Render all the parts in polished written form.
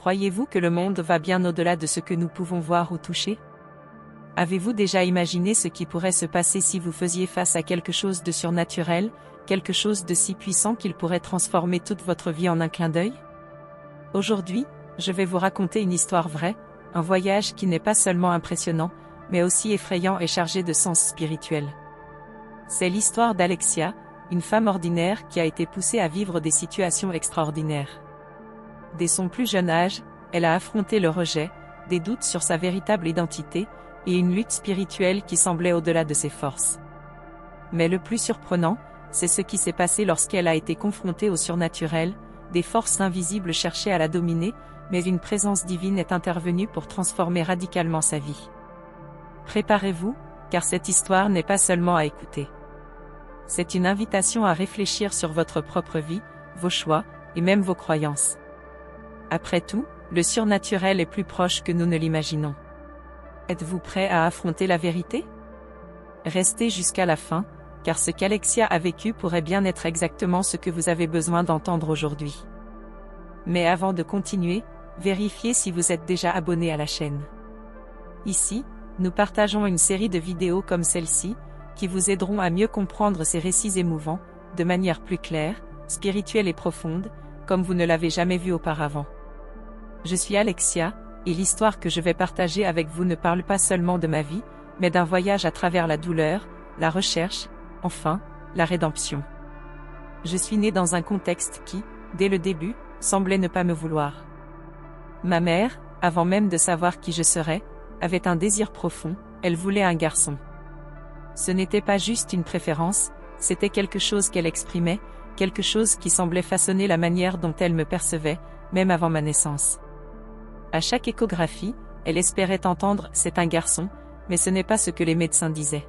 Croyez-vous que le monde va bien au-delà de ce que nous pouvons voir ou toucher? Avez-vous déjà imaginé ce qui pourrait se passer si vous faisiez face à quelque chose de surnaturel, quelque chose de si puissant qu'il pourrait transformer toute votre vie en un clin d'œil? Aujourd'hui, je vais vous raconter une histoire vraie, un voyage qui n'est pas seulement impressionnant, mais aussi effrayant et chargé de sens spirituel. C'est l'histoire d'Alexia, une femme ordinaire qui a été poussée à vivre des situations extraordinaires. Dès son plus jeune âge, elle a affronté le rejet, des doutes sur sa véritable identité, et une lutte spirituelle qui semblait au-delà de ses forces. Mais le plus surprenant, c'est ce qui s'est passé lorsqu'elle a été confrontée au surnaturel. Des forces invisibles cherchaient à la dominer, mais une présence divine est intervenue pour transformer radicalement sa vie. Préparez-vous, car cette histoire n'est pas seulement à écouter. C'est une invitation à réfléchir sur votre propre vie, vos choix, et même vos croyances. Après tout, le surnaturel est plus proche que nous ne l'imaginons. Êtes-vous prêt à affronter la vérité? Restez jusqu'à la fin, car ce qu'Alexia a vécu pourrait bien être exactement ce que vous avez besoin d'entendre aujourd'hui. Mais avant de continuer, vérifiez si vous êtes déjà abonné à la chaîne. Ici, nous partageons une série de vidéos comme celle-ci, qui vous aideront à mieux comprendre ces récits émouvants, de manière plus claire, spirituelle et profonde, comme vous ne l'avez jamais vu auparavant. Je suis Alexia, et l'histoire que je vais partager avec vous ne parle pas seulement de ma vie, mais d'un voyage à travers la douleur, la recherche, enfin, la rédemption. Je suis née dans un contexte qui, dès le début, semblait ne pas me vouloir. Ma mère, avant même de savoir qui je serais, avait un désir profond, elle voulait un garçon. Ce n'était pas juste une préférence, c'était quelque chose qu'elle exprimait, quelque chose qui semblait façonner la manière dont elle me percevait, même avant ma naissance. À chaque échographie, elle espérait entendre « c'est un garçon », mais ce n'est pas ce que les médecins disaient.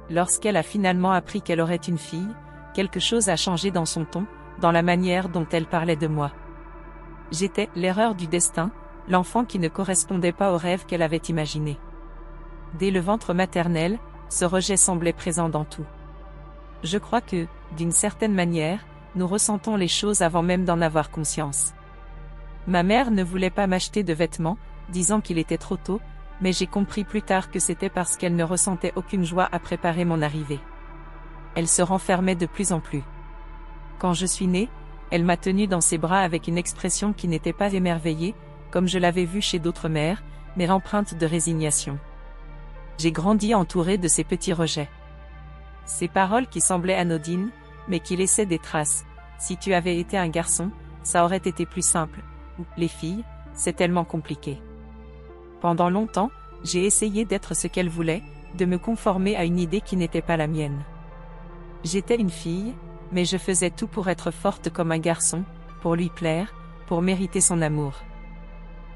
Lorsqu'elle a finalement appris qu'elle aurait une fille, quelque chose a changé dans son ton, dans la manière dont elle parlait de moi. J'étais l'erreur du destin, l'enfant qui ne correspondait pas au rêve qu'elle avait imaginé. Dès le ventre maternel, ce rejet semblait présent dans tout. Je crois que, d'une certaine manière, nous ressentons les choses avant même d'en avoir conscience. Ma mère ne voulait pas m'acheter de vêtements, disant qu'il était trop tôt, mais j'ai compris plus tard que c'était parce qu'elle ne ressentait aucune joie à préparer mon arrivée. Elle se renfermait de plus en plus. Quand je suis née, elle m'a tenue dans ses bras avec une expression qui n'était pas émerveillée, comme je l'avais vue chez d'autres mères, mais empreinte de résignation. J'ai grandi entourée de ces petits rejets. Ces paroles qui semblaient anodines, mais qui laissaient des traces. Si tu avais été un garçon, ça aurait été plus simple. Ou, les filles, c'est tellement compliqué. Pendant longtemps, j'ai essayé d'être ce qu'elle voulait, de me conformer à une idée qui n'était pas la mienne. J'étais une fille, mais je faisais tout pour être forte comme un garçon, pour lui plaire, pour mériter son amour.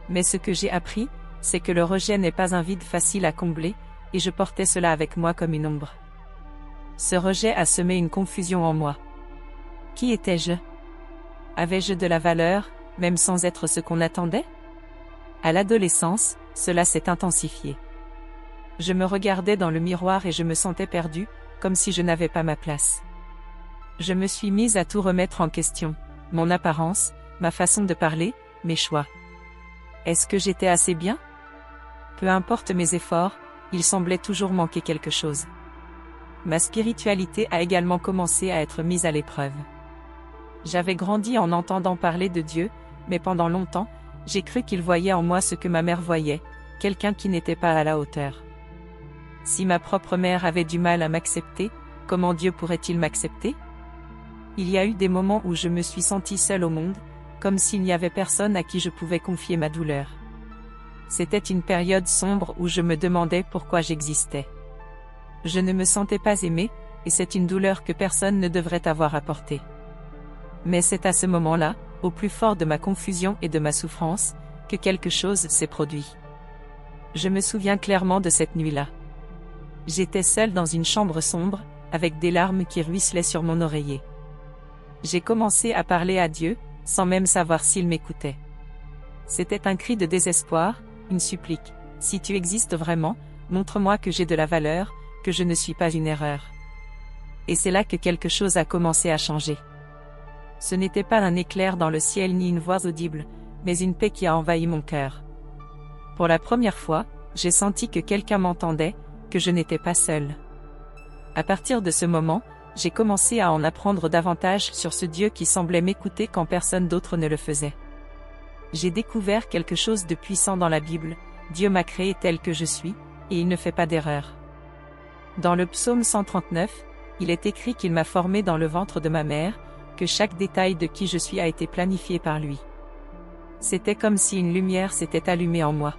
Mais ce que j'ai appris, c'est que le rejet n'est pas un vide facile à combler, et je portais cela avec moi comme une ombre. Ce rejet a semé une confusion en moi. Qui étais-je? Avais-je de la valeur, même sans être ce qu'on attendait? À l'adolescence, cela s'est intensifié. Je me regardais dans le miroir et je me sentais perdue, comme si je n'avais pas ma place. Je me suis mise à tout remettre en question, mon apparence, ma façon de parler, mes choix. Est-ce que j'étais assez bien? Peu importe mes efforts, il semblait toujours manquer quelque chose. Ma spiritualité a également commencé à être mise à l'épreuve. J'avais grandi en entendant parler de Dieu, mais pendant longtemps, j'ai cru qu'il voyait en moi ce que ma mère voyait, quelqu'un qui n'était pas à la hauteur. Si ma propre mère avait du mal à m'accepter, comment Dieu pourrait-il m'accepter? Il y a eu des moments où je me suis sentie seule au monde, comme s'il n'y avait personne à qui je pouvais confier ma douleur. C'était une période sombre où je me demandais pourquoi j'existais. Je ne me sentais pas aimée, et c'est une douleur que personne ne devrait avoir à porter. Mais c'est à ce moment-là, au plus fort de ma confusion et de ma souffrance, que quelque chose s'est produit. Je me souviens clairement de cette nuit-là. J'étais seule dans une chambre sombre, avec des larmes qui ruisselaient sur mon oreiller. J'ai commencé à parler à Dieu, sans même savoir s'il m'écoutait. C'était un cri de désespoir, une supplique. Si tu existes vraiment, montre-moi que j'ai de la valeur, que je ne suis pas une erreur. Et c'est là que quelque chose a commencé à changer. Ce n'était pas un éclair dans le ciel ni une voix audible, mais une paix qui a envahi mon cœur. Pour la première fois, j'ai senti que quelqu'un m'entendait, que je n'étais pas seule. À partir de ce moment, j'ai commencé à en apprendre davantage sur ce Dieu qui semblait m'écouter quand personne d'autre ne le faisait. J'ai découvert quelque chose de puissant dans la Bible: Dieu m'a créé tel que je suis, et il ne fait pas d'erreur. Dans le psaume 139, il est écrit qu'il m'a formé dans le ventre de ma mère, que chaque détail de qui je suis a été planifié par lui. C'était comme si une lumière s'était allumée en moi.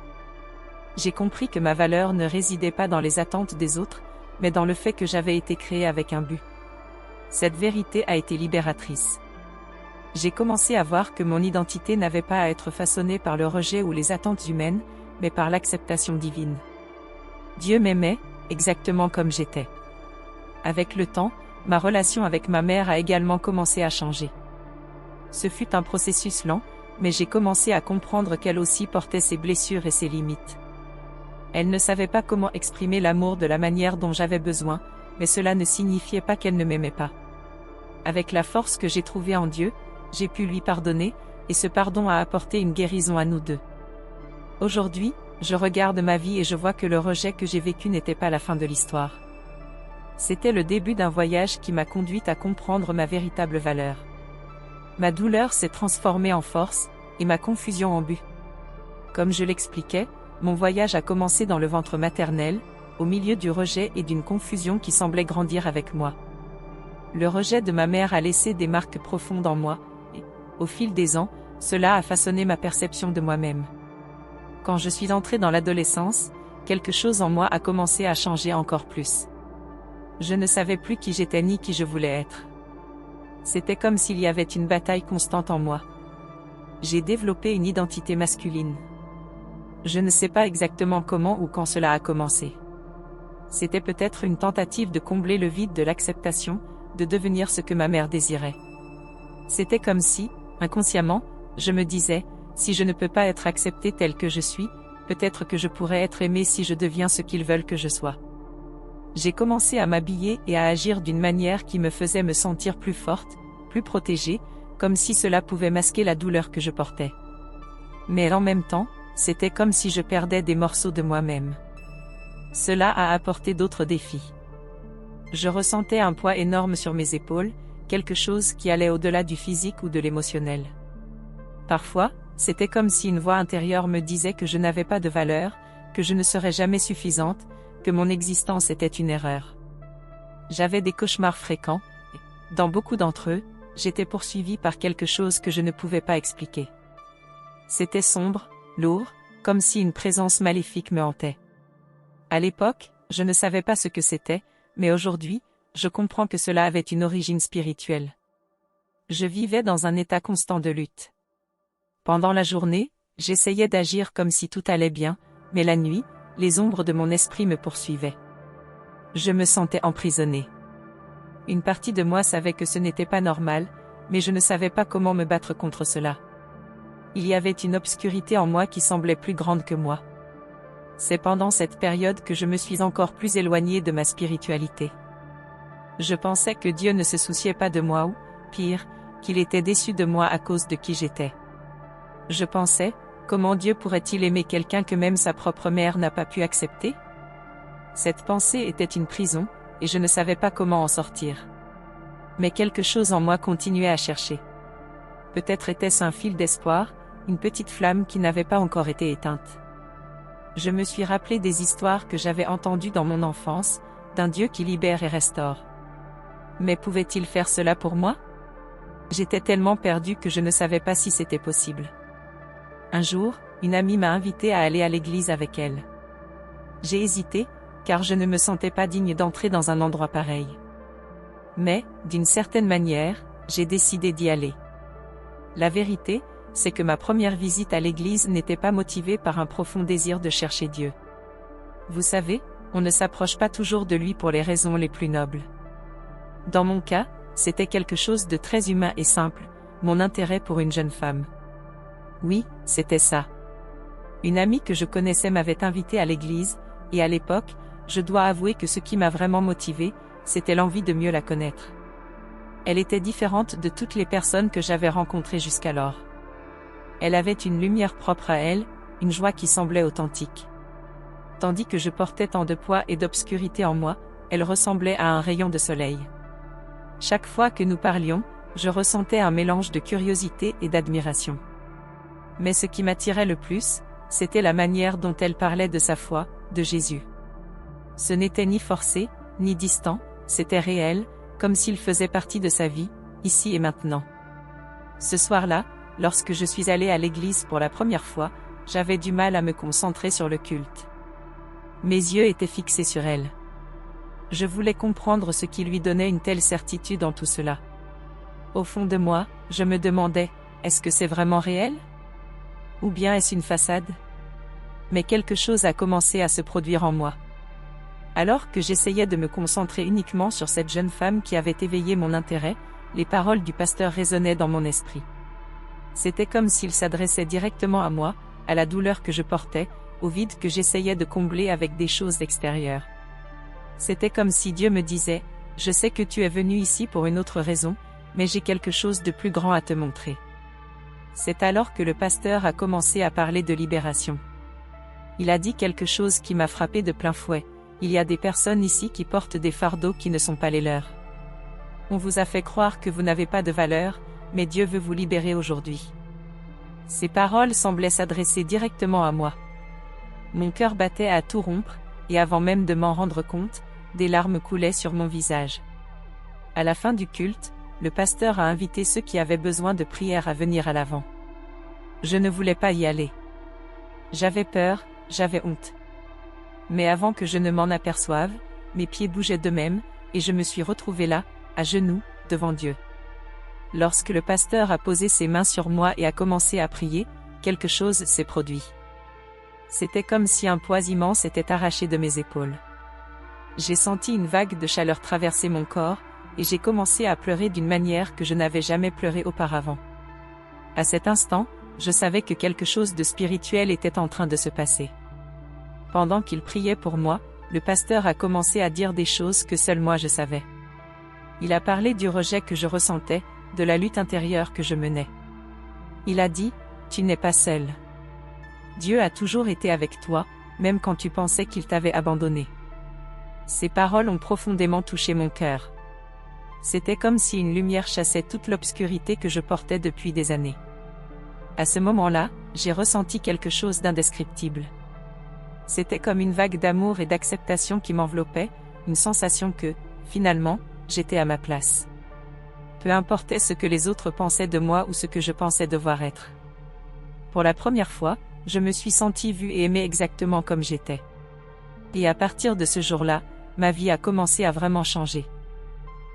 J'ai compris que ma valeur ne résidait pas dans les attentes des autres, mais dans le fait que j'avais été créé avec un but. Cette vérité a été libératrice. J'ai commencé à voir que mon identité n'avait pas à être façonnée par le rejet ou les attentes humaines, mais par l'acceptation divine. Dieu m'aimait, exactement comme j'étais. Avec le temps, ma relation avec ma mère a également commencé à changer. Ce fut un processus lent, mais j'ai commencé à comprendre qu'elle aussi portait ses blessures et ses limites. Elle ne savait pas comment exprimer l'amour de la manière dont j'avais besoin, mais cela ne signifiait pas qu'elle ne m'aimait pas. Avec la force que j'ai trouvée en Dieu, j'ai pu lui pardonner, et ce pardon a apporté une guérison à nous deux. Aujourd'hui, je regarde ma vie et je vois que le rejet que j'ai vécu n'était pas la fin de l'histoire. C'était le début d'un voyage qui m'a conduite à comprendre ma véritable valeur. Ma douleur s'est transformée en force, et ma confusion en but. Comme je l'expliquais, mon voyage a commencé dans le ventre maternel, au milieu du rejet et d'une confusion qui semblait grandir avec moi. Le rejet de ma mère a laissé des marques profondes en moi, et, au fil des ans, cela a façonné ma perception de moi-même. Quand je suis entrée dans l'adolescence, quelque chose en moi a commencé à changer encore plus. Je ne savais plus qui j'étais ni qui je voulais être. C'était comme s'il y avait une bataille constante en moi. J'ai développé une identité masculine. Je ne sais pas exactement comment ou quand cela a commencé. C'était peut-être une tentative de combler le vide de l'acceptation, de devenir ce que ma mère désirait. C'était comme si, inconsciemment, je me disais, si je ne peux pas être acceptée telle que je suis, peut-être que je pourrais être aimée si je deviens ce qu'ils veulent que je sois. J'ai commencé à m'habiller et à agir d'une manière qui me faisait me sentir plus forte, plus protégée, comme si cela pouvait masquer la douleur que je portais. Mais en même temps, c'était comme si je perdais des morceaux de moi-même. Cela a apporté d'autres défis. Je ressentais un poids énorme sur mes épaules, quelque chose qui allait au-delà du physique ou de l'émotionnel. Parfois, c'était comme si une voix intérieure me disait que je n'avais pas de valeur, que je ne serais jamais suffisante, que mon existence était une erreur. J'avais des cauchemars fréquents, et, dans beaucoup d'entre eux, j'étais poursuivie par quelque chose que je ne pouvais pas expliquer. C'était sombre, lourd, comme si une présence maléfique me hantait. À l'époque, je ne savais pas ce que c'était, mais aujourd'hui, je comprends que cela avait une origine spirituelle. Je vivais dans un état constant de lutte. Pendant la journée, j'essayais d'agir comme si tout allait bien, mais la nuit, les ombres de mon esprit me poursuivaient. Je me sentais emprisonnée. Une partie de moi savait que ce n'était pas normal, mais je ne savais pas comment me battre contre cela. Il y avait une obscurité en moi qui semblait plus grande que moi. C'est pendant cette période que je me suis encore plus éloignée de ma spiritualité. Je pensais que Dieu ne se souciait pas de moi ou, pire, qu'il était déçu de moi à cause de qui j'étais. Je pensais, comment Dieu pourrait-il aimer quelqu'un que même sa propre mère n'a pas pu accepter? Cette pensée était une prison, et je ne savais pas comment en sortir. Mais quelque chose en moi continuait à chercher. Peut-être était-ce un fil d'espoir, une petite flamme qui n'avait pas encore été éteinte. Je me suis rappelé des histoires que j'avais entendues dans mon enfance, d'un Dieu qui libère et restaure. Mais pouvait-il faire cela pour moi? J'étais tellement perdue que je ne savais pas si c'était possible. Un jour, une amie m'a invitée à aller à l'église avec elle. J'ai hésité, car je ne me sentais pas digne d'entrer dans un endroit pareil. Mais, d'une certaine manière, j'ai décidé d'y aller. La vérité, c'est que ma première visite à l'église n'était pas motivée par un profond désir de chercher Dieu. Vous savez, on ne s'approche pas toujours de lui pour les raisons les plus nobles. Dans mon cas, c'était quelque chose de très humain et simple, mon intérêt pour une jeune femme. Oui, c'était ça. Une amie que je connaissais m'avait invitée à l'église, et à l'époque, je dois avouer que ce qui m'a vraiment motivée, c'était l'envie de mieux la connaître. Elle était différente de toutes les personnes que j'avais rencontrées jusqu'alors. Elle avait une lumière propre à elle, une joie qui semblait authentique. Tandis que je portais tant de poids et d'obscurité en moi, elle ressemblait à un rayon de soleil. Chaque fois que nous parlions, je ressentais un mélange de curiosité et d'admiration. Mais ce qui m'attirait le plus, c'était la manière dont elle parlait de sa foi, de Jésus. Ce n'était ni forcé, ni distant, c'était réel, comme s'il faisait partie de sa vie, ici et maintenant. Ce soir-là, lorsque je suis allée à l'église pour la première fois, j'avais du mal à me concentrer sur le culte. Mes yeux étaient fixés sur elle. Je voulais comprendre ce qui lui donnait une telle certitude en tout cela. Au fond de moi, je me demandais, est-ce que c'est vraiment réel? Ou bien est-ce une façade? Mais quelque chose a commencé à se produire en moi. Alors que j'essayais de me concentrer uniquement sur cette jeune femme qui avait éveillé mon intérêt, les paroles du pasteur résonnaient dans mon esprit. C'était comme s'il s'adressait directement à moi, à la douleur que je portais, au vide que j'essayais de combler avec des choses extérieures. C'était comme si Dieu me disait, « Je sais que tu es venu ici pour une autre raison, mais j'ai quelque chose de plus grand à te montrer. » C'est alors que le pasteur a commencé à parler de libération. Il a dit quelque chose qui m'a frappé de plein fouet. Il y a des personnes ici qui portent des fardeaux qui ne sont pas les leurs. On vous a fait croire que vous n'avez pas de valeur, mais Dieu veut vous libérer aujourd'hui. Ces paroles semblaient s'adresser directement à moi. Mon cœur battait à tout rompre, et avant même de m'en rendre compte, des larmes coulaient sur mon visage. À la fin du culte, le pasteur a invité ceux qui avaient besoin de prière à venir à l'avant. Je ne voulais pas y aller. J'avais peur, j'avais honte. Mais avant que je ne m'en aperçoive, mes pieds bougeaient d'eux-mêmes, et je me suis retrouvée là, à genoux, devant Dieu. Lorsque le pasteur a posé ses mains sur moi et a commencé à prier, quelque chose s'est produit. C'était comme si un poids immense s'était arraché de mes épaules. J'ai senti une vague de chaleur traverser mon corps, et j'ai commencé à pleurer d'une manière que je n'avais jamais pleuré auparavant. À cet instant, je savais que quelque chose de spirituel était en train de se passer. Pendant qu'il priait pour moi, le pasteur a commencé à dire des choses que seul moi je savais. Il a parlé du rejet que je ressentais, de la lutte intérieure que je menais. Il a dit, « Tu n'es pas seul. Dieu a toujours été avec toi, même quand tu pensais qu'il t'avait abandonné. » Ces paroles ont profondément touché mon cœur. C'était comme si une lumière chassait toute l'obscurité que je portais depuis des années. À ce moment-là, j'ai ressenti quelque chose d'indescriptible. C'était comme une vague d'amour et d'acceptation qui m'enveloppait, une sensation que, finalement, j'étais à ma place. Peu importait ce que les autres pensaient de moi ou ce que je pensais devoir être. Pour la première fois, je me suis sentie vue et aimée exactement comme j'étais. Et à partir de ce jour-là, ma vie a commencé à vraiment changer.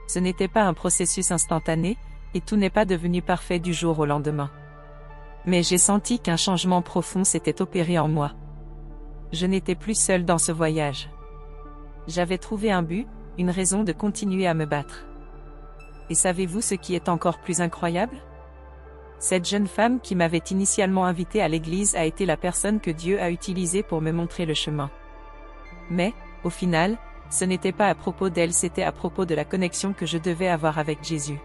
Ce n'était pas un processus instantané, et tout n'est pas devenu parfait du jour au lendemain. Mais j'ai senti qu'un changement profond s'était opéré en moi. Je n'étais plus seule dans ce voyage. J'avais trouvé un but, une raison de continuer à me battre. Et savez-vous ce qui est encore plus incroyable? Cette jeune femme qui m'avait initialement invitée à l'église a été la personne que Dieu a utilisée pour me montrer le chemin. Mais, au final, ce n'était pas à propos d'elle, c'était à propos de la connexion que je devais avoir avec Jésus.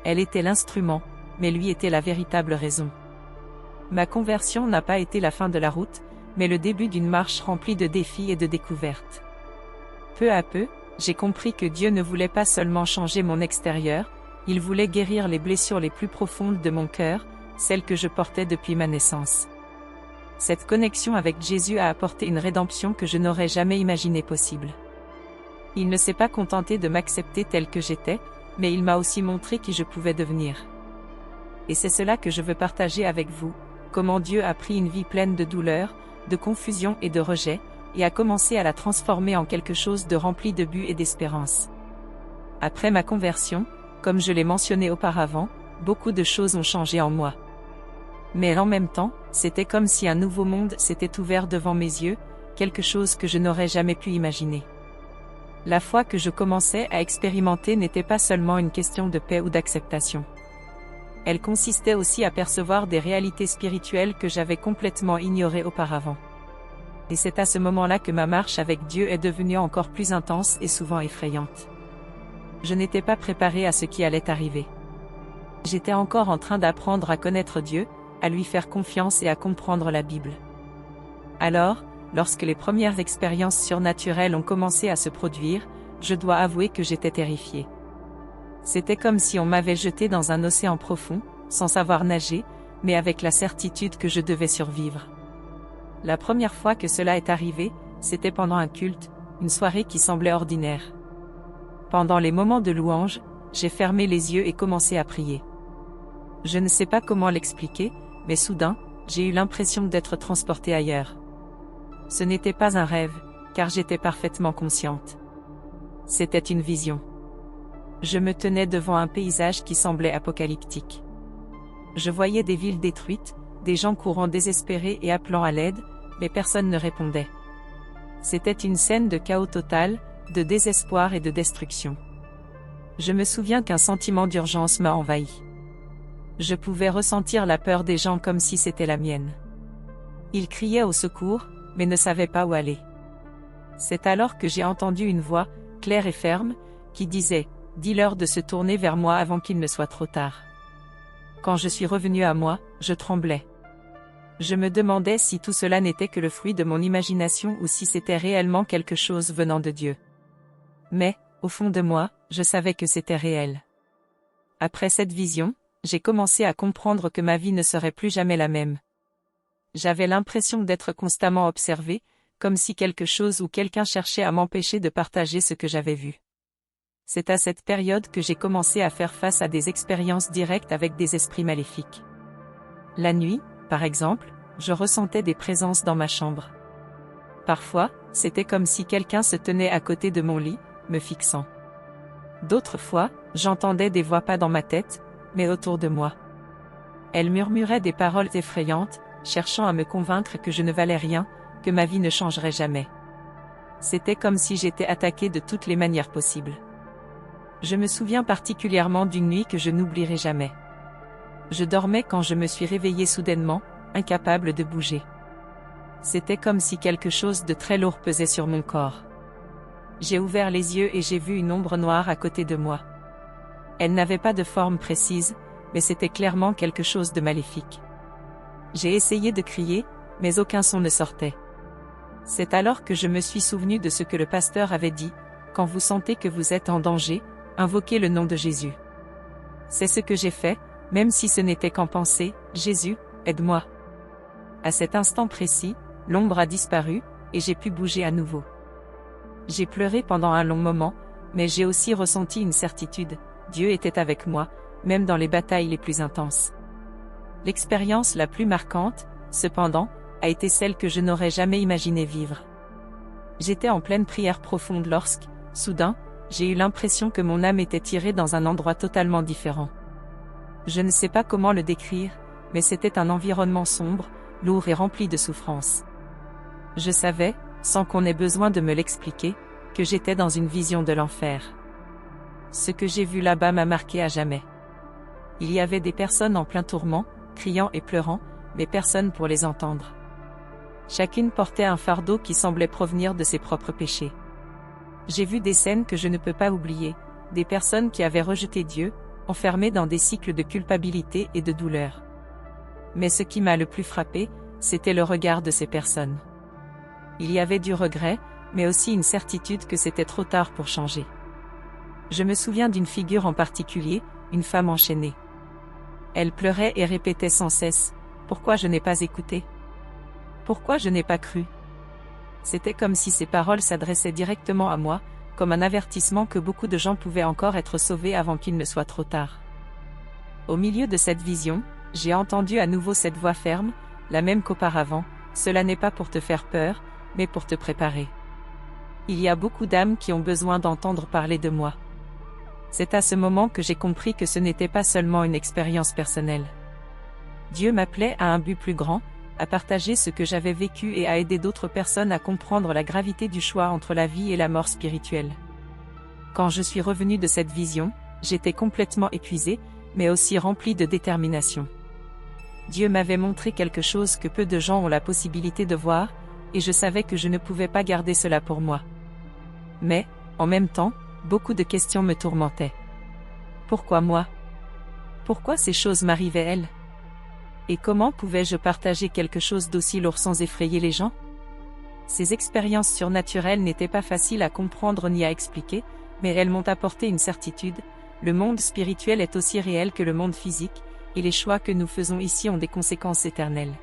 Elle était l'instrument, mais lui était la véritable raison. Ma conversion n'a pas été la fin de la route, mais le début d'une marche remplie de défis et de découvertes. Peu à peu, j'ai compris que Dieu ne voulait pas seulement changer mon extérieur, il voulait guérir les blessures les plus profondes de mon cœur, celles que je portais depuis ma naissance. Cette connexion avec Jésus a apporté une rédemption que je n'aurais jamais imaginée possible. Il ne s'est pas contenté de m'accepter tel que j'étais, mais il m'a aussi montré qui je pouvais devenir. Et c'est cela que je veux partager avec vous, comment Dieu a pris une vie pleine de douleur, de confusion et de rejet, et a commencé à la transformer en quelque chose de rempli de but et d'espérance. Après ma conversion, comme je l'ai mentionné auparavant, beaucoup de choses ont changé en moi. Mais en même temps, c'était comme si un nouveau monde s'était ouvert devant mes yeux, quelque chose que je n'aurais jamais pu imaginer. La foi que je commençais à expérimenter n'était pas seulement une question de paix ou d'acceptation. Elle consistait aussi à percevoir des réalités spirituelles que j'avais complètement ignorées auparavant. Et c'est à ce moment-là que ma marche avec Dieu est devenue encore plus intense et souvent effrayante. Je n'étais pas préparée à ce qui allait arriver. J'étais encore en train d'apprendre à connaître Dieu, à lui faire confiance et à comprendre la Bible. Alors, lorsque les premières expériences surnaturelles ont commencé à se produire, je dois avouer que j'étais terrifiée. C'était comme si on m'avait jeté dans un océan profond, sans savoir nager, mais avec la certitude que je devais survivre. La première fois que cela est arrivé, c'était pendant un culte, une soirée qui semblait ordinaire. Pendant les moments de louange, j'ai fermé les yeux et commencé à prier. Je ne sais pas comment l'expliquer, mais soudain, j'ai eu l'impression d'être transportée ailleurs. Ce n'était pas un rêve, car j'étais parfaitement consciente. C'était une vision. Je me tenais devant un paysage qui semblait apocalyptique. Je voyais des villes détruites, des gens courant désespérés et appelant à l'aide, mais personne ne répondait. C'était une scène de chaos total, de désespoir et de destruction. Je me souviens qu'un sentiment d'urgence m'a envahi. Je pouvais ressentir la peur des gens comme si c'était la mienne. Ils criaient au secours, mais ne savaient pas où aller. C'est alors que j'ai entendu une voix, claire et ferme, qui disait « Dis-leur de se tourner vers moi avant qu'il ne soit trop tard ». Quand je suis revenu à moi, je tremblais. Je me demandais si tout cela n'était que le fruit de mon imagination ou si c'était réellement quelque chose venant de Dieu. Mais, au fond de moi, je savais que c'était réel. Après cette vision, j'ai commencé à comprendre que ma vie ne serait plus jamais la même. J'avais l'impression d'être constamment observée, comme si quelque chose ou quelqu'un cherchait à m'empêcher de partager ce que j'avais vu. C'est à cette période que j'ai commencé à faire face à des expériences directes avec des esprits maléfiques. La nuit, par exemple, je ressentais des présences dans ma chambre. Parfois, c'était comme si quelqu'un se tenait à côté de mon lit, me fixant. D'autres fois, j'entendais des voix pas dans ma tête, mais autour de moi. Elles murmuraient des paroles effrayantes, cherchant à me convaincre que je ne valais rien, que ma vie ne changerait jamais. C'était comme si j'étais attaquée de toutes les manières possibles. Je me souviens particulièrement d'une nuit que je n'oublierai jamais. Je dormais quand je me suis réveillée soudainement, incapable de bouger. C'était comme si quelque chose de très lourd pesait sur mon corps. J'ai ouvert les yeux et j'ai vu une ombre noire à côté de moi. Elle n'avait pas de forme précise, mais c'était clairement quelque chose de maléfique. J'ai essayé de crier, mais aucun son ne sortait. C'est alors que je me suis souvenu de ce que le pasteur avait dit, « Quand vous sentez que vous êtes en danger, invoquez le nom de Jésus. » C'est ce que j'ai fait, même si ce n'était qu'en pensée, « Jésus, aide-moi. » À cet instant précis, l'ombre a disparu, et j'ai pu bouger à nouveau. J'ai pleuré pendant un long moment, mais j'ai aussi ressenti une certitude, Dieu était avec moi, même dans les batailles les plus intenses. L'expérience la plus marquante, cependant, a été celle que je n'aurais jamais imaginé vivre. J'étais en pleine prière profonde lorsque, soudain, j'ai eu l'impression que mon âme était tirée dans un endroit totalement différent. Je ne sais pas comment le décrire, mais c'était un environnement sombre, lourd et rempli de souffrance. Je savais, sans qu'on ait besoin de me l'expliquer, que j'étais dans une vision de l'enfer. Ce que j'ai vu là-bas m'a marqué à jamais. Il y avait des personnes en plein tourment, criant et pleurant, mais personne pour les entendre. Chacune portait un fardeau qui semblait provenir de ses propres péchés. J'ai vu des scènes que je ne peux pas oublier, des personnes qui avaient rejeté Dieu, enfermées dans des cycles de culpabilité et de douleur. Mais ce qui m'a le plus frappé, c'était le regard de ces personnes. Il y avait du regret, mais aussi une certitude que c'était trop tard pour changer. Je me souviens d'une figure en particulier, une femme enchaînée. Elle pleurait et répétait sans cesse, « Pourquoi je n'ai pas écouté ? Pourquoi je n'ai pas cru ?» C'était comme si ces paroles s'adressaient directement à moi, comme un avertissement que beaucoup de gens pouvaient encore être sauvés avant qu'il ne soit trop tard. Au milieu de cette vision, j'ai entendu à nouveau cette voix ferme, la même qu'auparavant, « Cela n'est pas pour te faire peur, mais pour te préparer. Il y a beaucoup d'âmes qui ont besoin d'entendre parler de moi. » C'est à ce moment que j'ai compris que ce n'était pas seulement une expérience personnelle. Dieu m'appelait à un but plus grand, à partager ce que j'avais vécu et à aider d'autres personnes à comprendre la gravité du choix entre la vie et la mort spirituelle. Quand je suis revenu de cette vision, j'étais complètement épuisé, mais aussi rempli de détermination. Dieu m'avait montré quelque chose que peu de gens ont la possibilité de voir, et je savais que je ne pouvais pas garder cela pour moi. Mais, en même temps, beaucoup de questions me tourmentaient. Pourquoi moi ? Pourquoi ces choses m'arrivaient-elles ? Et comment pouvais-je partager quelque chose d'aussi lourd sans effrayer les gens? Ces expériences surnaturelles n'étaient pas faciles à comprendre ni à expliquer, mais elles m'ont apporté une certitude: le monde spirituel est aussi réel que le monde physique, et les choix que nous faisons ici ont des conséquences éternelles.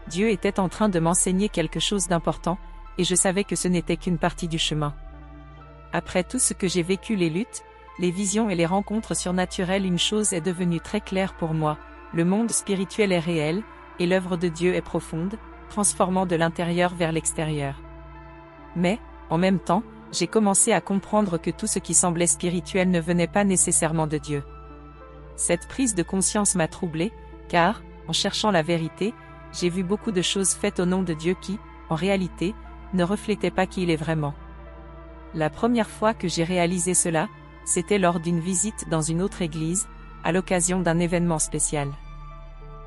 Dieu était en train de m'enseigner quelque chose d'important, et je savais que ce n'était qu'une partie du chemin. Après tout ce que j'ai vécu, les luttes, les visions et les rencontres surnaturelles, une chose est devenue très claire pour moi: le monde spirituel est réel, et l'œuvre de Dieu est profonde, transformant de l'intérieur vers l'extérieur. Mais, en même temps, j'ai commencé à comprendre que tout ce qui semblait spirituel ne venait pas nécessairement de Dieu. Cette prise de conscience m'a troublé, car, en cherchant la vérité, j'ai vu beaucoup de choses faites au nom de Dieu qui, en réalité, ne reflétaient pas qui il est vraiment. La première fois que j'ai réalisé cela, c'était lors d'une visite dans une autre église, à l'occasion d'un événement spécial.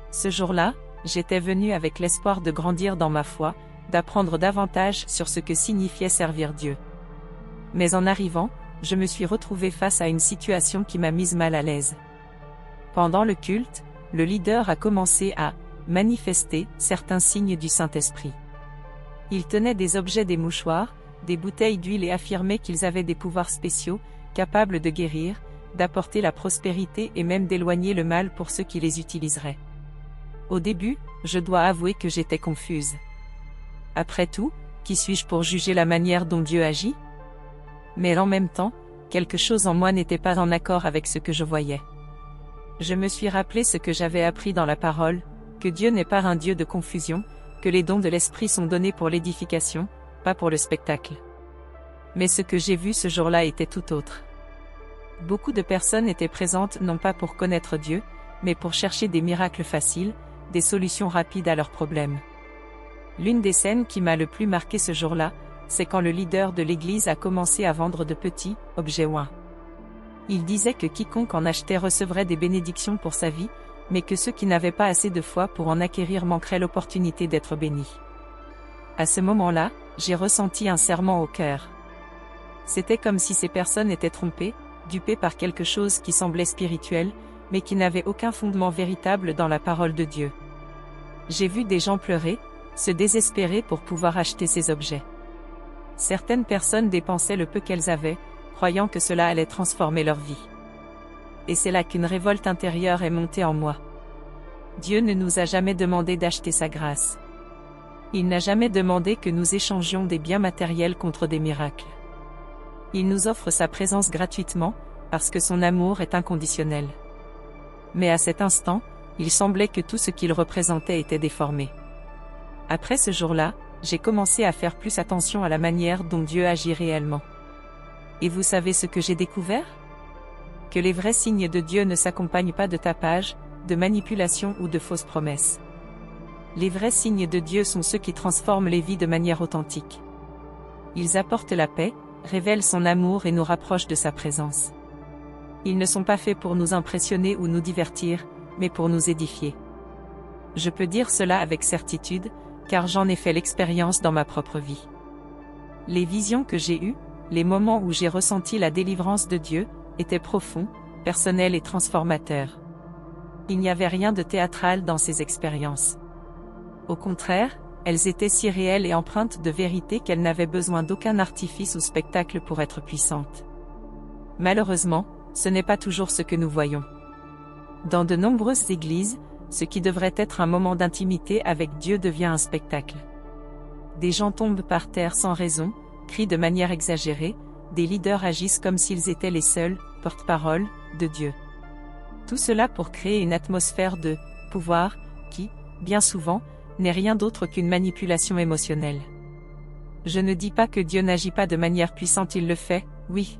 Ce jour-là, j'étais venu avec l'espoir de grandir dans ma foi, d'apprendre davantage sur ce que signifiait servir Dieu. Mais en arrivant, je me suis retrouvé face à une situation qui m'a mise mal à l'aise. Pendant le culte, le leader a commencé à manifester certains signes du Saint-Esprit. Il tenait des objets, des mouchoirs, des bouteilles d'huile, et affirmait qu'ils avaient des pouvoirs spéciaux, capables de guérir, d'apporter la prospérité et même d'éloigner le mal pour ceux qui les utiliseraient. Au début, je dois avouer que j'étais confuse. Après tout, qui suis-je pour juger la manière dont Dieu agit? Mais en même temps, quelque chose en moi n'était pas en accord avec ce que je voyais. Je me suis rappelé ce que j'avais appris dans la parole, que Dieu n'est pas un Dieu de confusion, que les dons de l'Esprit sont donnés pour l'édification, pas pour le spectacle. Mais ce que j'ai vu ce jour-là était tout autre. Beaucoup de personnes étaient présentes non pas pour connaître Dieu, mais pour chercher des miracles faciles, des solutions rapides à leurs problèmes. L'une des scènes qui m'a le plus marqué ce jour-là, c'est quand le leader de l'église a commencé à vendre de petits objets ouin. Il disait que quiconque en achetait recevrait des bénédictions pour sa vie, mais que ceux qui n'avaient pas assez de foi pour en acquérir manqueraient l'opportunité d'être bénis. À ce moment-là, j'ai ressenti un serrement au cœur. C'était comme si ces personnes étaient trompées, dupées par quelque chose qui semblait spirituel, mais qui n'avait aucun fondement véritable dans la parole de Dieu. J'ai vu des gens pleurer, se désespérer pour pouvoir acheter ces objets. Certaines personnes dépensaient le peu qu'elles avaient, croyant que cela allait transformer leur vie. Et c'est là qu'une révolte intérieure est montée en moi. Dieu ne nous a jamais demandé d'acheter sa grâce. Il n'a jamais demandé que nous échangions des biens matériels contre des miracles. Il nous offre sa présence gratuitement, parce que son amour est inconditionnel. Mais à cet instant, il semblait que tout ce qu'il représentait était déformé. Après ce jour-là, j'ai commencé à faire plus attention à la manière dont Dieu agit réellement. Et vous savez ce que j'ai découvert? Que les vrais signes de Dieu ne s'accompagnent pas de tapage, de manipulation ou de fausses promesses. Les vrais signes de Dieu sont ceux qui transforment les vies de manière authentique. Ils apportent la paix, révèlent son amour et nous rapprochent de sa présence. Ils ne sont pas faits pour nous impressionner ou nous divertir, mais pour nous édifier. Je peux dire cela avec certitude, car j'en ai fait l'expérience dans ma propre vie. Les visions que j'ai eues, les moments où j'ai ressenti la délivrance de Dieu, étaient profonds, personnels et transformateurs. Il n'y avait rien de théâtral dans ces expériences. Au contraire, elles étaient si réelles et empreintes de vérité qu'elles n'avaient besoin d'aucun artifice ou spectacle pour être puissantes. Malheureusement, ce n'est pas toujours ce que nous voyons. Dans de nombreuses églises, ce qui devrait être un moment d'intimité avec Dieu devient un spectacle. Des gens tombent par terre sans raison, crient de manière exagérée, des leaders agissent comme s'ils étaient les seuls porte-parole de Dieu. Tout cela pour créer une atmosphère de pouvoir qui, bien souvent, n'est rien d'autre qu'une manipulation émotionnelle. Je ne dis pas que Dieu n'agit pas de manière puissante, il le fait, oui.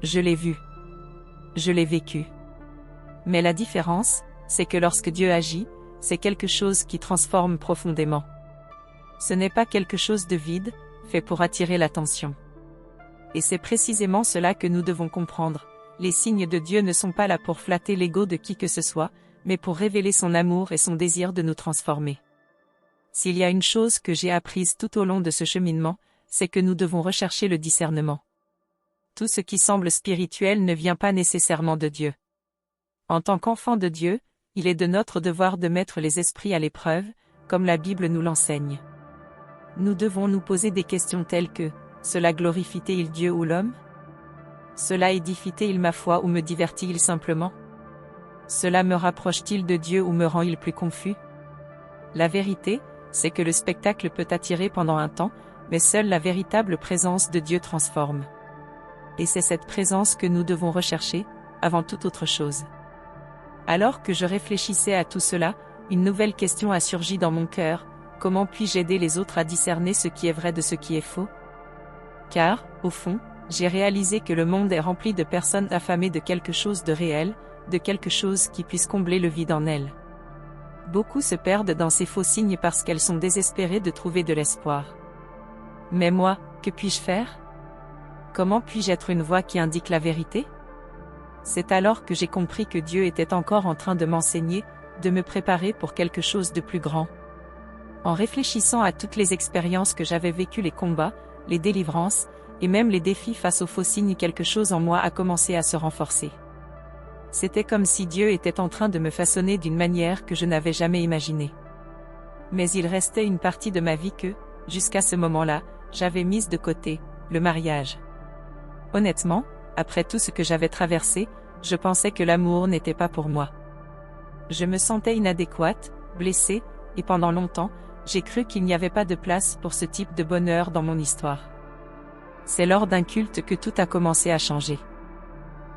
Je l'ai vu. Je l'ai vécu. Mais la différence, c'est que lorsque Dieu agit, c'est quelque chose qui transforme profondément. Ce n'est pas quelque chose de vide, fait pour attirer l'attention. Et c'est précisément cela que nous devons comprendre. Les signes de Dieu ne sont pas là pour flatter l'ego de qui que ce soit, mais pour révéler son amour et son désir de nous transformer. S'il y a une chose que j'ai apprise tout au long de ce cheminement, c'est que nous devons rechercher le discernement. Tout ce qui semble spirituel ne vient pas nécessairement de Dieu. En tant qu'enfant de Dieu, Il est de notre devoir de mettre les esprits à l'épreuve, comme la Bible nous l'enseigne. Nous devons nous poser des questions telles que « Cela glorifie-t-il Dieu ou l'homme ? Cela édifie-t-il ma foi ou me divertit-il simplement ? Cela me rapproche-t-il de Dieu ou me rend-il plus confus ?» La vérité, c'est que le spectacle peut attirer pendant un temps, mais seule la véritable présence de Dieu transforme. Et c'est cette présence que nous devons rechercher, avant toute autre chose. Alors que je réfléchissais à tout cela, une nouvelle question a surgi dans mon cœur: comment puis-je aider les autres à discerner ce qui est vrai de ce qui est faux? Car, au fond, j'ai réalisé que le monde est rempli de personnes affamées de quelque chose de réel, de quelque chose qui puisse combler le vide en elles. Beaucoup se perdent dans ces faux signes parce qu'elles sont désespérées de trouver de l'espoir. Mais moi, que puis-je faire? Comment puis-je être une voix qui indique la vérité? C'est alors que j'ai compris que Dieu était encore en train de m'enseigner, de me préparer pour quelque chose de plus grand. En réfléchissant à toutes les expériences que j'avais vécues, les combats, les délivrances, et même les défis face aux faux signes, quelque chose en moi a commencé à se renforcer. C'était comme si Dieu était en train de me façonner d'une manière que je n'avais jamais imaginée. Mais il restait une partie de ma vie que, jusqu'à ce moment-là, j'avais mise de côté, le mariage. Honnêtement, après tout ce que j'avais traversé, je pensais que l'amour n'était pas pour moi. Je me sentais inadéquate, blessée, et pendant longtemps, j'ai cru qu'il n'y avait pas de place pour ce type de bonheur dans mon histoire. C'est lors d'un culte que tout a commencé à changer.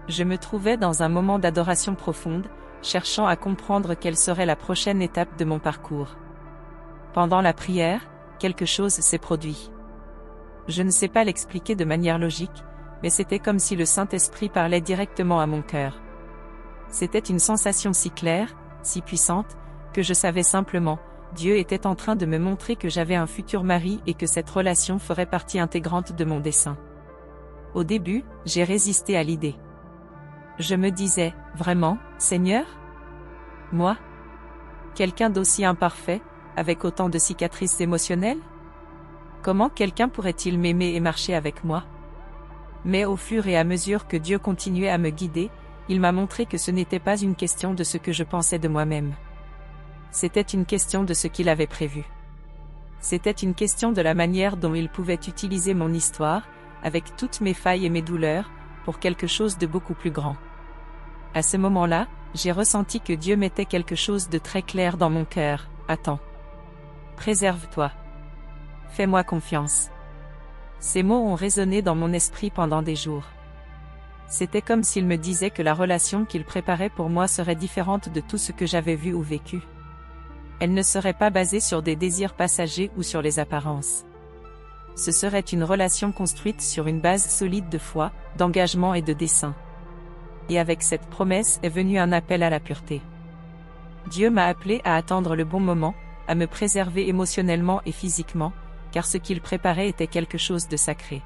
Je me trouvais dans un moment d'adoration profonde, cherchant à comprendre quelle serait la prochaine étape de mon parcours. Pendant la prière, quelque chose s'est produit. Je ne sais pas l'expliquer de manière logique, mais c'était comme si le Saint-Esprit parlait directement à mon cœur. C'était une sensation si claire, si puissante, que je savais simplement, Dieu était en train de me montrer que j'avais un futur mari et que cette relation ferait partie intégrante de mon dessein. Au début, j'ai résisté à l'idée. Je me disais, vraiment, Seigneur? Moi? Quelqu'un d'aussi imparfait, avec autant de cicatrices émotionnelles? Comment quelqu'un pourrait-il m'aimer et marcher avec moi? Mais au fur et à mesure que Dieu continuait à me guider, il m'a montré que ce n'était pas une question de ce que je pensais de moi-même. C'était une question de ce qu'il avait prévu. C'était une question de la manière dont il pouvait utiliser mon histoire, avec toutes mes failles et mes douleurs, pour quelque chose de beaucoup plus grand. À ce moment-là, j'ai ressenti que Dieu mettait quelque chose de très clair dans mon cœur. Attends. Préserve-toi. Fais-moi confiance. Ces mots ont résonné dans mon esprit pendant des jours. C'était comme s'il me disait que la relation qu'il préparait pour moi serait différente de tout ce que j'avais vu ou vécu. Elle ne serait pas basée sur des désirs passagers ou sur les apparences. Ce serait une relation construite sur une base solide de foi, d'engagement et de dessein. Et avec cette promesse est venu un appel à la pureté. Dieu m'a appelé à attendre le bon moment, à me préserver émotionnellement et physiquement, car ce qu'il préparait était quelque chose de sacré.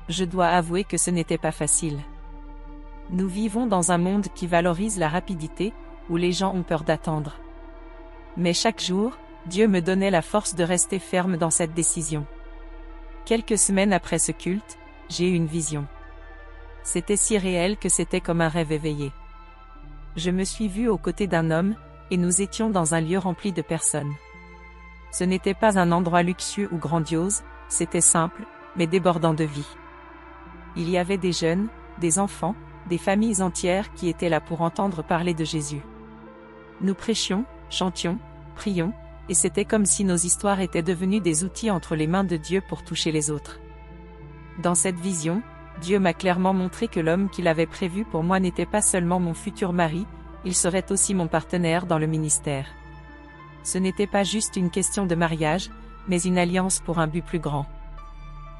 Je dois avouer que ce n'était pas facile. Nous vivons dans un monde qui valorise la rapidité, où les gens ont peur d'attendre. Mais chaque jour, Dieu me donnait la force de rester ferme dans cette décision. Quelques semaines après ce culte, j'ai eu une vision. C'était si réel que c'était comme un rêve éveillé. Je me suis vue aux côtés d'un homme, et nous étions dans un lieu rempli de personnes. Ce n'était pas un endroit luxueux ou grandiose, c'était simple, mais débordant de vie. Il y avait des jeunes, des enfants, des familles entières qui étaient là pour entendre parler de Jésus. Nous prêchions, chantions, prions, et c'était comme si nos histoires étaient devenues des outils entre les mains de Dieu pour toucher les autres. Dans cette vision, Dieu m'a clairement montré que l'homme qu'il avait prévu pour moi n'était pas seulement mon futur mari, il serait aussi mon partenaire dans le ministère. Ce n'était pas juste une question de mariage, mais une alliance pour un but plus grand.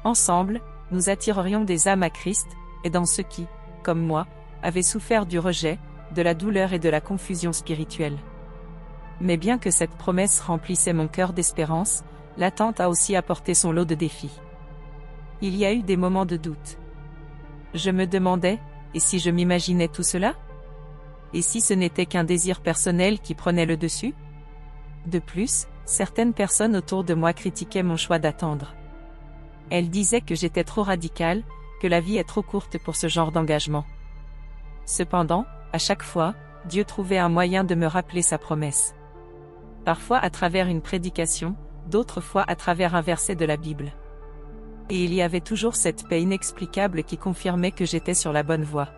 Ensemble, nous attirerions des âmes à Christ, et dans ceux qui, comme moi, avaient souffert du rejet, de la douleur et de la confusion spirituelle. Mais bien que cette promesse remplissait mon cœur d'espérance, l'attente a aussi apporté son lot de défis. Il y a eu des moments de doute. Je me demandais, et si je m'imaginais tout cela? Et si ce n'était qu'un désir personnel qui prenait le dessus? De plus, certaines personnes autour de moi critiquaient mon choix d'attendre. Elles disaient que j'étais trop radicale, que la vie est trop courte pour ce genre d'engagement. Cependant, à chaque fois, Dieu trouvait un moyen de me rappeler sa promesse. Parfois à travers une prédication, d'autres fois à travers un verset de la Bible. Et il y avait toujours cette paix inexplicable qui confirmait que j'étais sur la bonne voie.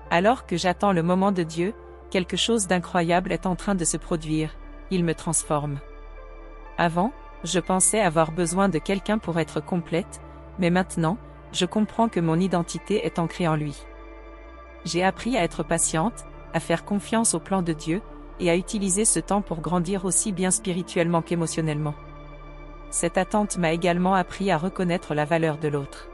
Alors que j'attends le moment de Dieu, quelque chose d'incroyable est en train de se produire, il me transforme. Avant, je pensais avoir besoin de quelqu'un pour être complète, mais maintenant, je comprends que mon identité est ancrée en lui. J'ai appris à être patiente, à faire confiance au plan de Dieu, et à utiliser ce temps pour grandir aussi bien spirituellement qu'émotionnellement. Cette attente m'a également appris à reconnaître la valeur de l'autre.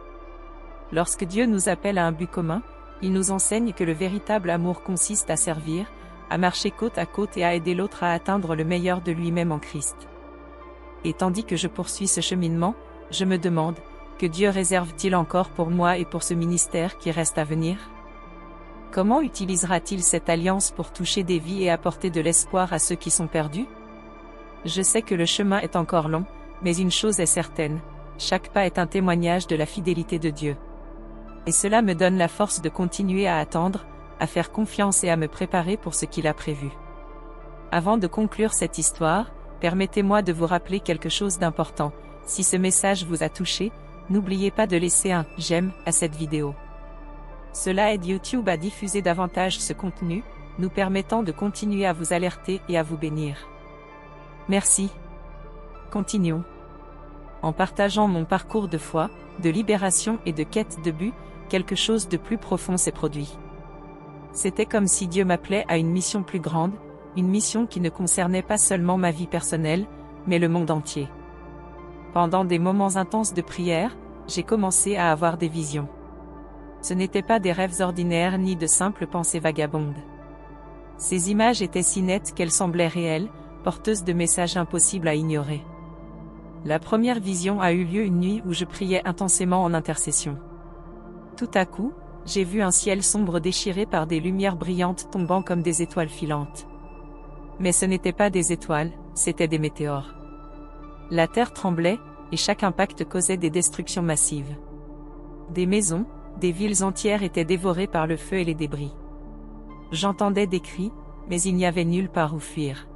Lorsque Dieu nous appelle à un but commun, il nous enseigne que le véritable amour consiste à servir, à marcher côte à côte et à aider l'autre à atteindre le meilleur de lui-même en Christ. Et tandis que je poursuis ce cheminement, je me demande, que Dieu réserve-t-il encore pour moi et pour ce ministère qui reste à venir? Comment utilisera-t-il cette alliance pour toucher des vies et apporter de l'espoir à ceux qui sont perdus? Je sais que le chemin est encore long, mais une chose est certaine, chaque pas est un témoignage de la fidélité de Dieu. Et cela me donne la force de continuer à attendre, à faire confiance et à me préparer pour ce qu'il a prévu. Avant de conclure cette histoire, permettez-moi de vous rappeler quelque chose d'important. Si ce message vous a touché, n'oubliez pas de laisser un « j'aime » à cette vidéo. Cela aide YouTube à diffuser davantage ce contenu, nous permettant de continuer à vous alerter et à vous bénir. Merci. Continuons. En partageant mon parcours de foi, de libération et de quête de but, quelque chose de plus profond s'est produit. C'était comme si Dieu m'appelait à une mission plus grande, une mission qui ne concernait pas seulement ma vie personnelle, mais le monde entier. Pendant des moments intenses de prière, j'ai commencé à avoir des visions. Ce n'étaient pas des rêves ordinaires ni de simples pensées vagabondes. Ces images étaient si nettes qu'elles semblaient réelles, porteuses de messages impossibles à ignorer. La première vision a eu lieu une nuit où je priais intensément en intercession. Tout à coup, j'ai vu un ciel sombre déchiré par des lumières brillantes tombant comme des étoiles filantes. Mais ce n'étaient pas des étoiles, c'étaient des météores. La terre tremblait, et chaque impact causait des destructions massives. Des maisons, des villes entières étaient dévorées par le feu et les débris. J'entendais des cris, mais il n'y avait nulle part où fuir.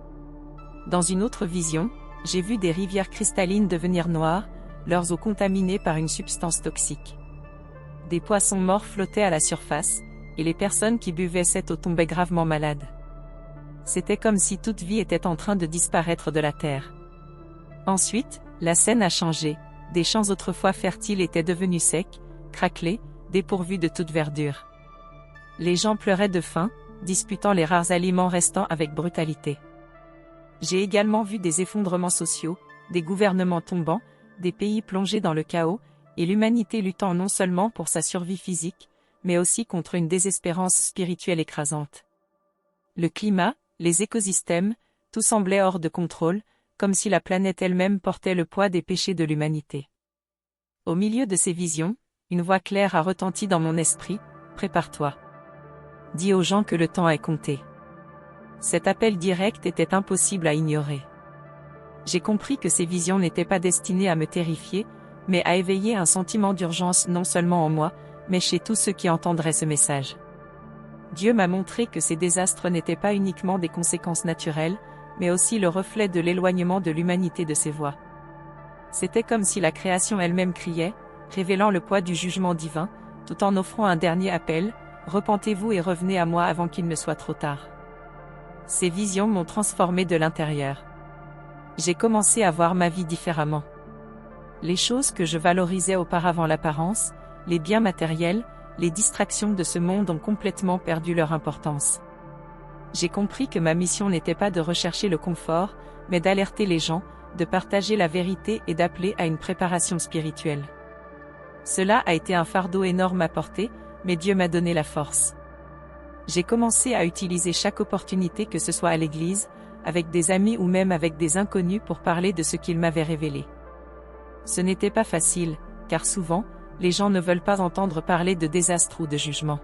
Dans une autre vision, j'ai vu des rivières cristallines devenir noires, leurs eaux contaminées par une substance toxique. Des poissons morts flottaient à la surface, et les personnes qui buvaient cette eau tombaient gravement malades. C'était comme si toute vie était en train de disparaître de la terre. Ensuite, la scène a changé, des champs autrefois fertiles étaient devenus secs, craquelés, dépourvus de toute verdure. Les gens pleuraient de faim, disputant les rares aliments restants avec brutalité. J'ai également vu des effondrements sociaux, des gouvernements tombant, des pays plongés dans le chaos, et l'humanité luttant non seulement pour sa survie physique, mais aussi contre une désespérance spirituelle écrasante. Le climat, les écosystèmes, tout semblait hors de contrôle, comme si la planète elle-même portait le poids des péchés de l'humanité. Au milieu de ces visions, une voix claire a retenti dans mon esprit, « Prépare-toi. Dis aux gens que le temps est compté. » Cet appel direct était impossible à ignorer. J'ai compris que ces visions n'étaient pas destinées à me terrifier, mais à éveiller un sentiment d'urgence non seulement en moi, mais chez tous ceux qui entendraient ce message. Dieu m'a montré que ces désastres n'étaient pas uniquement des conséquences naturelles, mais aussi le reflet de l'éloignement de l'humanité de ses voies. C'était comme si la création elle-même criait, révélant le poids du jugement divin, tout en offrant un dernier appel, « Repentez-vous et revenez à moi avant qu'il ne soit trop tard. » Ces visions m'ont transformé de l'intérieur. J'ai commencé à voir ma vie différemment. Les choses que je valorisais auparavant, l'apparence, les biens matériels, les distractions de ce monde ont complètement perdu leur importance. J'ai compris que ma mission n'était pas de rechercher le confort, mais d'alerter les gens, de partager la vérité et d'appeler à une préparation spirituelle. Cela a été un fardeau énorme à porter, mais Dieu m'a donné la force. J'ai commencé à utiliser chaque opportunité, que ce soit à l'église, avec des amis ou même avec des inconnus, pour parler de ce qu'il m'avait révélé. Ce n'était pas facile, car souvent, les gens ne veulent pas entendre parler de désastre ou de jugement.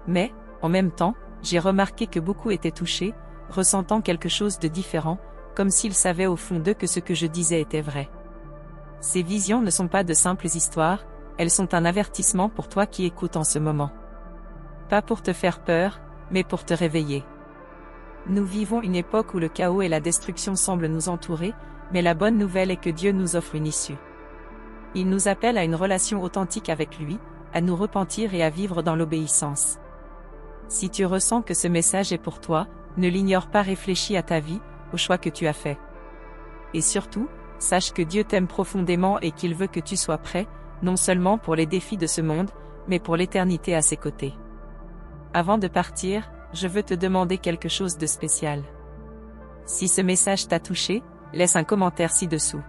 Mais, en même temps, j'ai remarqué que beaucoup étaient touchés, ressentant quelque chose de différent, comme s'ils savaient au fond d'eux que ce que je disais était vrai. Ces visions ne sont pas de simples histoires, elles sont un avertissement pour toi qui écoutes en ce moment. Pas pour te faire peur, mais pour te réveiller. Nous vivons une époque où le chaos et la destruction semblent nous entourer, mais la bonne nouvelle est que Dieu nous offre une issue. Il nous appelle à une relation authentique avec lui, à nous repentir et à vivre dans l'obéissance. Si tu ressens que ce message est pour toi, ne l'ignore pas, réfléchis à ta vie, au choix que tu as fait. Et surtout, sache que Dieu t'aime profondément et qu'il veut que tu sois prêt, non seulement pour les défis de ce monde, mais pour l'éternité à ses côtés. Avant de partir, je veux te demander quelque chose de spécial. Si ce message t'a touché, laisse un commentaire ci-dessous.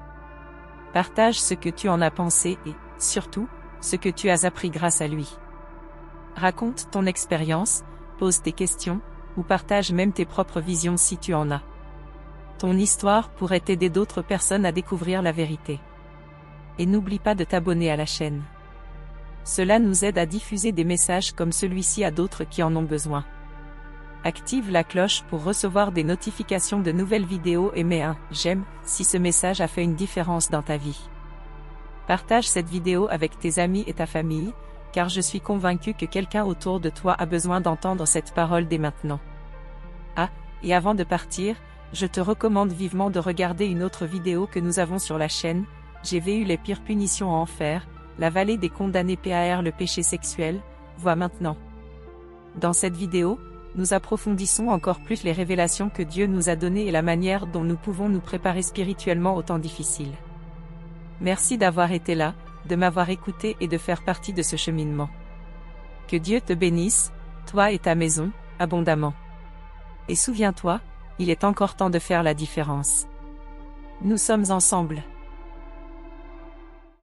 Partage ce que tu en as pensé et, surtout, ce que tu as appris grâce à lui. Raconte ton expérience, pose tes questions, ou partage même tes propres visions si tu en as. Ton histoire pourrait aider d'autres personnes à découvrir la vérité. Et n'oublie pas de t'abonner à la chaîne. Cela nous aide à diffuser des messages comme celui-ci à d'autres qui en ont besoin. Active la cloche pour recevoir des notifications de nouvelles vidéos et mets un j'aime si ce message a fait une différence dans ta vie. Partage cette vidéo avec tes amis et ta famille, car je suis convaincu que quelqu'un autour de toi a besoin d'entendre cette parole dès maintenant. Ah, et avant de partir, je te recommande vivement de regarder une autre vidéo que nous avons sur la chaîne, J'ai vu les pires punitions en enfer, la vallée des condamnés par le péché sexuel, vois maintenant. Dans cette vidéo, nous approfondissons encore plus les révélations que Dieu nous a données et la manière dont nous pouvons nous préparer spirituellement aux temps difficiles. Merci d'avoir été là, de m'avoir écouté et de faire partie de ce cheminement. Que Dieu te bénisse, toi et ta maison, abondamment. Et souviens-toi, il est encore temps de faire la différence. Nous sommes ensemble.